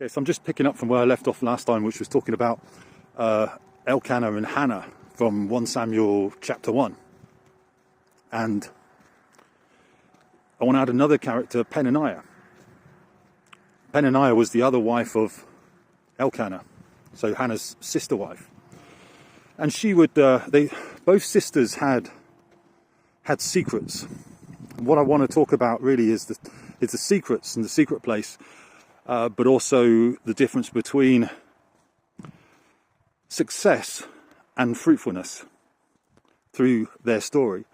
Okay, so I'm just picking up from where I left off last time, which was talking about Elkanah and Hannah from 1 Samuel chapter 1. And I want to add another character, Peninnah. Peninnah was the other wife of Elkanah, so Hannah's sister wife. And she would, both sisters had secrets. And what I want to talk about really is the secrets and the secret place, but also the difference between success and fruitfulness through their story.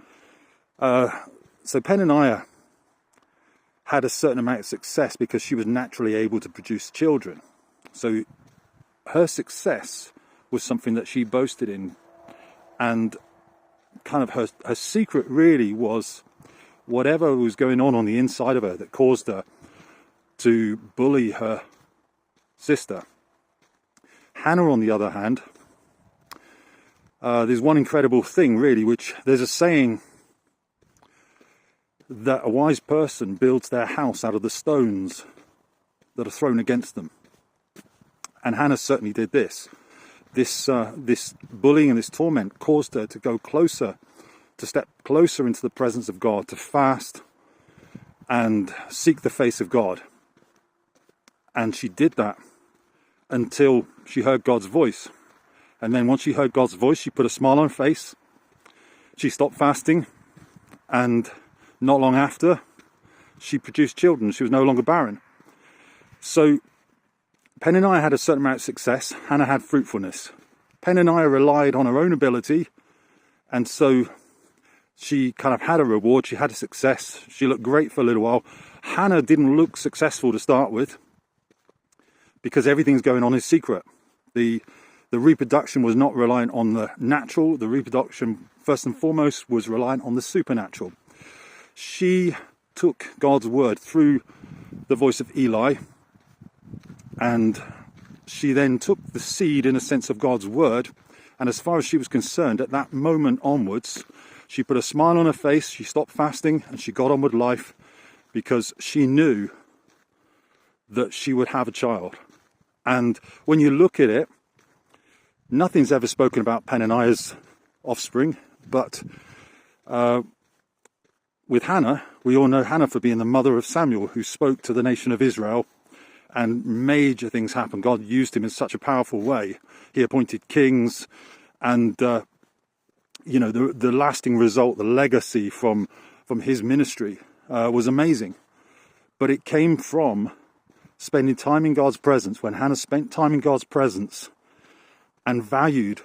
So Peninnah had a certain amount of success because she was naturally able to produce children. So her success was something that she boasted in, and kind of her secret really was whatever was going on the inside of her that caused her to bully her sister. Hannah, on the other hand, there's one incredible thing really, which there's a saying that a wise person builds their house out of the stones that are thrown against them. And Hannah certainly did this. This bullying and this torment caused her to go closer, to step closer into the presence of God, to fast and seek the face of God. And she did that until she heard God's voice. And then once she heard God's voice, she put a smile on her face. She stopped fasting, and not long after, she produced children. She was no longer barren. So Peninnah had a certain amount of success. Hannah had fruitfulness. Peninnah relied on her own ability, and so she kind of had a reward. She had a success. She looked great for a little while. Hannah didn't look successful to start with because everything's going on in secret. The reproduction was not reliant on the natural. The reproduction, first and foremost, was reliant on the supernatural. She took God's word through the voice of Eli, and she then took the seed, in a sense, of God's word, and as far as she was concerned, at that moment onwards, she put a smile on her face, she stopped fasting, and she got on with life because she knew that she would have a child. And when you look at it, nothing's ever spoken about Peninnah's offspring, but with Hannah, we all know Hannah for being the mother of Samuel, who spoke to the nation of Israel, and major things happened. God used him in such a powerful way. He appointed kings, and the lasting result, the legacy from his ministry was amazing. But it came from spending time in God's presence. When Hannah spent time in God's presence and valued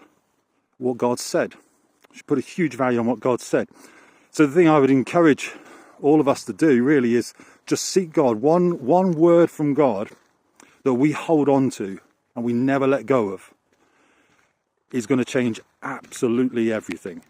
what God said, she put a huge value on what God said. So the thing I would encourage all of us to do really is just seek God. One word from God that we hold on to and we never let go of is going to change absolutely everything.